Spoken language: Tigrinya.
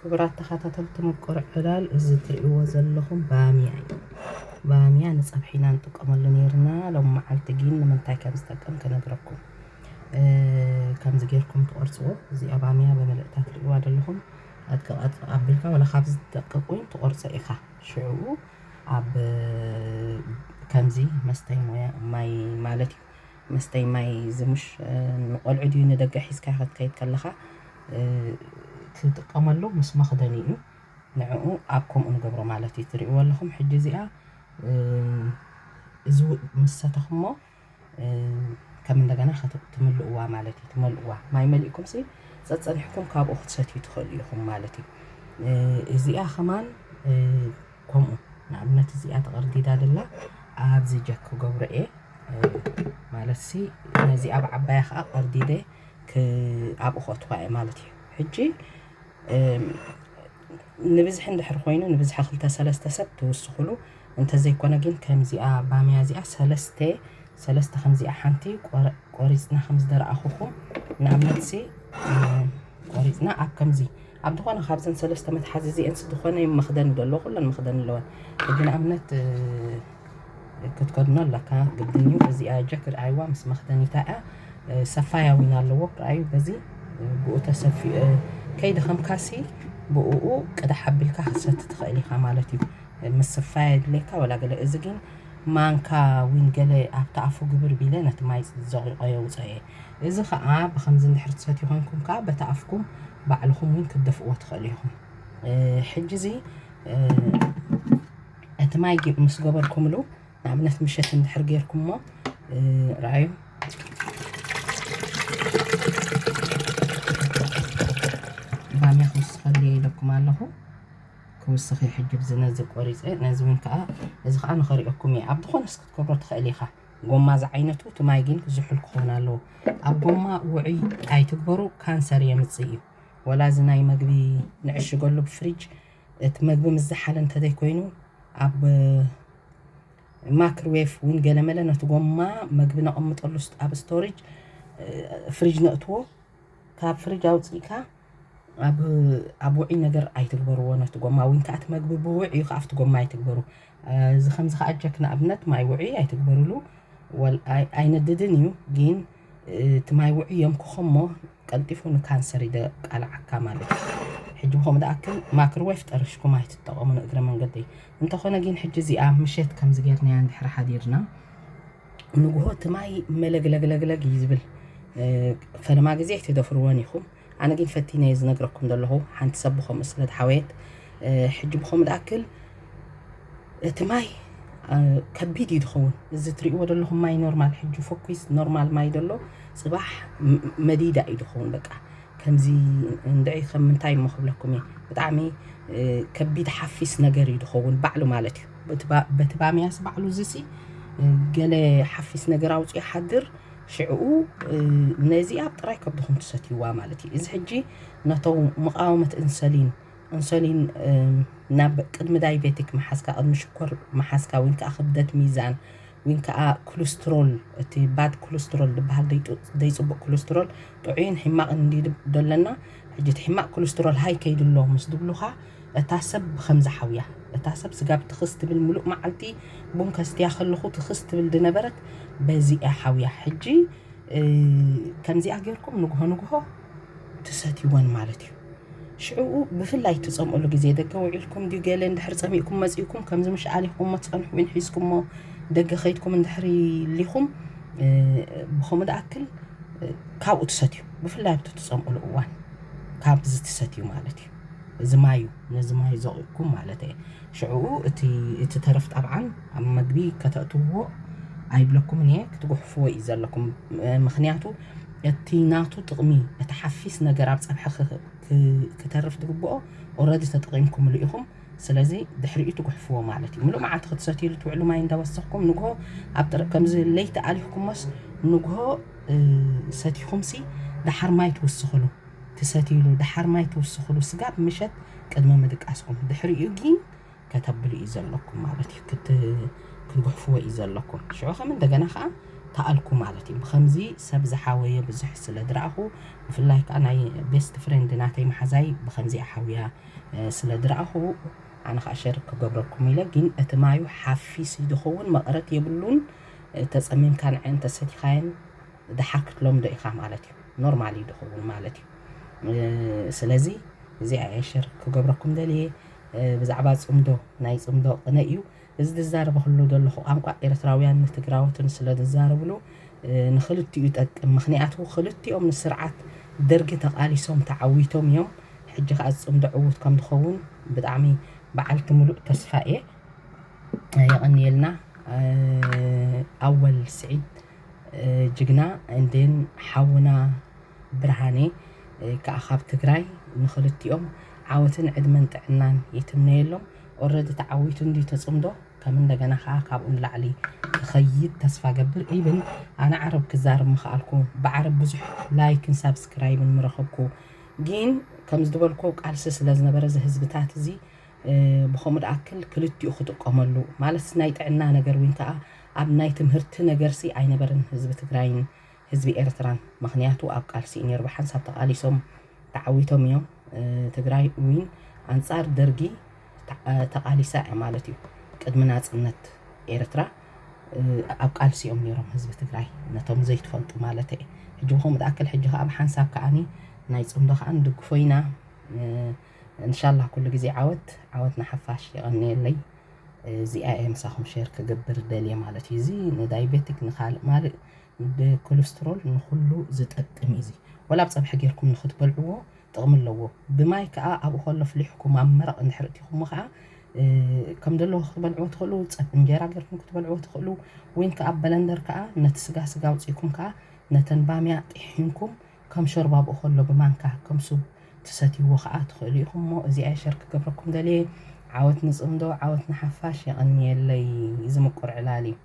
ክብራት ተኸታተልቲ ምቁር ዕላል እዚ ትሪእዎ ዘለኹም ባሚያ እዩ ባሚያ ንፀብሒና ንጥቀመሉ ነይርና ሎም መዓልቲ ግን ንምንታይ ከም ዝጠቅም ክነግረኩም ከምዚ ጌርኩም ትቆርፅዎ እዚኣ ባሚያ በመልእክታት ትሪእዋ ዘለኹም ኣቢልካ ወላ ካብ ዝደቅቁን ትቆርፆ ኢኻ ሽዑ ኣብ ከምዚ መስተይ ማይ ማለት መስተይ ማይ ዝምሽ ንቆልዑ ድዩ ንደገ ሒዝካ ክትከይድ ከለኻ ትጥቀመሉ ምስ መኽደኒ እዩ ንዕኡ ኣብ ከምኡ ንገብሮ ማለት እዩ ትሪእዎ ኣለኹም ሕጂ እዚኣ እዚ ምስ ሰተኽሞ ከም እንደገና ክትምልእዋ ማለት እዩ ትመልእዋ ማይ መሊእኩም ሲ ፀፀኒሕኩም ካብኡ ክትሰትዩ ትኽእሉ ኢኹም ማለት እዩ እዚኣ ኸማን ከምኡ ንኣብነት እዚኣ ተቐርዲዳ ደላ ኣብዚ ጀክ ክገብሮ እየ ማለት ሲ ነዚኣ ብዓባያ ከዓ ቀርዲደ ኣብኡ ከእትዋ እየ ማለት እዩ ሕጂ ንብዝሕ እንድሕር ኮይኑ ንብዝሕ 2-3 ሰብ ትውስኽሉ እንተዘይኮነ ግን ከምዚኣ ባሚያ እዚኣ ሰለስተ ከምዚኣ ሓንቲ ቆሪፅና ከም ዝደረኣኹኹም ንኣብነት ሲ ቆሪፅና ኣብ ከምዚ ኣብ ዝኾነ ካብዘን 3 መትሓዚ እዚአን ዝኾነ መኽደኒ ዘለዎ ኩለን መኽደኒ ኣለወን ሕጂ ንኣብነት ክትከድኖ ኣለካ ግድን እዩ እዚኣ ጀክ ረኣይዋ ምስ መኽደኒታ እያ ሰፋያ ውን ኣለዎ ረኣዩ በዚ ብኡ ተሰፊኡ ከይደኸምካሲ ብኡ ቅዳሕ ኣቢልካ ክትሰቲ ትኽእል ኢኻ ማለት እዩ ምስ ሰፋያ ድሌካ ወላ ገለ እዚ ግን ማንካ ውን ገለ ኣብቲ ኣፉ ግብር ቢለ ነቲ ማይ ዘቂቆ የውፅአ እየ እዚ ከዓ ብከምዚ እንድሕር ትሰትዩ ኮይንኩም ከዓ በቲ ኣፍኩም ባዕልኹም ውን ክትደፍእዎ ትኽእሉ ኢኹም ሕጂ እዚ እቲ ማይ ምስ ገበርኩምሉ ንኣብነት ምሸት እንድሕር ጌርኩምሞ ረኣዩ ባሚያ ክውስኸሉ ኢለኩም ኣለኹ ክውስኽ ሕጂ ብዝነዚ ቆሪፀ ነዚ ውን ከዓ እዚ ከዓ ንኸሪአኩም እየ ኣብ ዝኾነ ክትገብሮ ትኽእል ኢኻ ጎማ ዝዓይነቱ እቲ ማይ ግን ዝሑል ክኾን ኣለዎ ኣብ ጎማ ውዑይ ኣይትግበሩ ካንሰር የምፅእ እዩ ወላ እዚ ናይ መግቢ ንዕሽገሉ ብፍሪጅ እቲ መግቢ ምስ ዝሓለ እንተዘይኮይኑ ኣብ ማይክሮዌቭ ውን ገለመለ ነቲ ጎማ መግቢ ነቐምጠሉ ኣብ ስቶሬጅ ፍሪጅ ነእትዎ ካብ ፍሪጅ ኣውፂእካ ኣብ ውዑይ ነገር ኣይትግበርዎ ነቲ ጎማ ውን ከዓ እቲ መግቢ ብውዑይ እዩ ኣብቲ ጎማ ኣይትግበሩ እዚ ከምዚ ከዓ ጀክ ንኣብነት ማይ ውዑይ ኣይትግበሩሉ ኣይነድድን እዩ ግን እቲ ማይ ውዑይ የምክኾሞ ቀልጢፉ ንካንሰር ይቃልዓካ ማለት እዩ ሕጂ ብኸምኡ ደኣክል ማይክሮዌቭ ጠርሽኩም ኣይትጠቐሙ ንእግረ መንገዲ እንተኾነ ግን ሕጂ እዚኣ ምሸት ከምዚ ጌርናያ እንድሕር ሓዲርና ንግሆ እቲ ማይ መለግለግለግለግ እዩ ዝብል ፈለማ ግዜ ኣይትደፍርዎን ኢኹም ኣነ ግን ፈቲነ ዝነግረኩም ዘለኹ ሓንቲ ሰብ ብኸምኡ ስለዝሓወየት ሕጂ ብኸምኡ ደኣክል እቲ ማይ ከቢድ እዩ ዝኸውን እዚ ትሪእዎ ዘለኹም ማይ ኖርማል ሕጂ ፎኩስ ኖርማል ማይ ደሎ ፅባሕ መዲዳ እዩ ዝኸውን በቃ ከምዚ እንድዒ ከም ምንታይ እሞ ክብለኩም እየ ብጣዕሚ ከቢድ ሓፊስ ነገር እዩ ዝኸውን ባዕሉ ማለት እዩ በቲ ባሚያስ ባዕሉ እዚ ሲ ገለ ሓፊስ ነገር ኣውፅኡ ሓድር ሽዕኡ ነዚኣ ጥራይ ከብድኹም ትሰትይዋ ማለት እዩ እዚ ሕጂ ነቶም መቃወመት እንሰሊን ናብ ቅድሚ ዳይቤቲክ መሓዝካ ቅድሚ ሽኮር መሓዝካ ውን ከዓ ክብደት ሚዛን ውን ከዓ ኮሌስትሮል እቲ ባድ ኮሌስትሮል ዝበሃል ዘይፅቡቅ ኮሌስትሮል ጥዑይን ሕማቕን እንዲድ ደለና ሕጂ እቲ ሕማቕ ኮሌስትሮል ሃይ ከይድሎ ምስ ድብሉኻ እታ ሰብ ብከምዚ ሓውያ እታ ሰብ ስጋብ ትኽስ ትብል ሙሉእ መዓልቲ ቡን ከስትያ ከለኹ ትኽስ ትብል ድነበረት በዚኣ ሓውያ ሕጂ ከምዚኣ ጌርኩም ንግሆ ትሰትይወን ማለት እዩ ሽዑኡ ብፍላይ ትፀምኡሉ ግዜ ደገ ውዒልኩም ድዩ ገለ እንድሕር ፀሚእኩም መፂእኩም ከምዚ ምሽኣል ኢኹም ትፀንሑ ውን ሒዝኩምሞ ደገ ኸይድኩም እንድሕር ኢሊኹም ብኸምኡ ደኣክል ካብኡ ትሰትዩ ብፍላይ ኣብቲ ትፀምኡሉ እዋን ካብዚ ትሰትዩ ማለት እዩ እዚ ማዩ ነዚ ማይ ዘቑኩም ማለት እየ ሽዑኡ እቲ ተረፍ ጠብዓን ኣብ መግቢ ከተእትውዎ ኣይብለኩም እየ ክትጉሕፍዎ እዩ ዘለኩም ምክንያቱ እቲ ናቱ ጥቕሚ እቲ ሓፊስ ነገር ኣብ ፀብሒ ክተርፍ ትግብኦ ኦልሬዲ ተጠቒምኩምሉ ኢኹም ስለዚ ድሕሪኡ ትጉሕፍዎ ማለት እዩ ሙሉእ መዓልቲ ክትሰትይሉ ትውዕሉ ማይ እንዳወሰኽኩም ንግሆ ኣብ ከምዚ ለይቲ ኣሊኽኩሞስ ንግሆ ሰቲኹምሲ ድሓር ማይ ትውስኽሉ ትሰትይሉ ድሓር ማይ ትውስኽሉ ስጋብ ምሸት ቅድሚ ምድቃስኩም ድሕሪኡ ግን ከተብሉ እዩ ዘለኩም ማለት እዩ ክትጉሕፍዎ እዩ ዘለኩም ሽዑ ከም እንደገና ከዓ ተኣልኩ ማለት እዩ ብከምዚ ሰብ ዝሓወየ ብዙሕ ስለ ድረኣኹ ብፍላይ ከዓ ናይ ቤስት ፍሬንድ ናተይ መሓዛይ ብከምዚ ሓውያ ስለ ድረኣኹ ኣነ ከዓ ሸር ክገብረኩም ኢለ ግን እቲ ማዩ ሓፊስ ይድኸውን መቕረት የብሉን ተፀሚምካ ንዕን ተሰቲኻየን ድሓር ክትሎም ዶ ኢኻ ማለት እዩ ኖርማል ይድኸውን ማለት እዩ ስለዚ እዚኣ ሸር ክገብረኩም ደልየ ብዛዕባ ፅምዶ ናይ ፅምዶ ቅነ እዩ እዚ ዝዛረበ ኩሉ ዘለኹ ቋንቋ ኤርትራውያን ንትግራዎትን ስለ ዝዛረብሉ ንክልቲኡ ይጠቅም ምክንያቱ ክልቲኦም ንስርዓት ደርጊ ተቃሊሶም ተዓዊቶም እዮም ሕጂ ከዓ ፅምዶ ዕዉት ከም ዝኸውን ብጣዕሚ በዓልቲ ሙሉእ ተስፋ እየ يغني لنا أول سعيد جقنا عندين حونا برهاني كأخاب تقراي نخلت يوم عاوتن عدمن تعنان يتمنى لهم أورد تعويتن دي تصمدو كمن دقنا خاكاب لعلي خيد تسفى قبل إيبن أنا عرب كزار مخالكم بعرب بزح لايك سبسكرايب مرخبكم جين كم زدبلكم قالسس لازم برز حزبتات زي بخمر أكل كلتي أخذ قملو مالس نايت عنا نجر وين كأ أب نايت مهرت نجرسي أين برن حزب تجراين حزب إيرتران مخنياتو أب قالسي إني ربحان سبت قاليسهم تعويتهم يوم تجراي وين أنصار درجي تقالي ساعة مالتي قد مناس النت إيرترا أب قالسي نيرهم حزب تجراي نتهم زيت فنط مالتي حجوهم أكل حجها أب حنساب كأني نايت أمضخ عند قفينا إن شاء الله كل جزء عودنا حفاش يغني لي زي أي مساهم شير كجبر داليا مالتي زي ندايبتك نخال مال الكوليسترول نخلو زيت التميزي ولا بصبح حقيركم نخد بالعوه تغمل لو بماي كأ أبو خلو فليحكم عم مرق نحرقتكم مخا كم دلو خد بالعوه تخلو تصب انجيرا غيركم كتب بالعوه تخلو وين كأب بلندر كأ نتسقع سقع وتصيكم كأ نتنباميا تحينكم كم شربة أبو خلو بمانكا كم سب تساتي وخات خليهم مو زي شركة قبركم دلي عاوت نصمدو عاوت نحفاش يغني اللي يزمقر علالي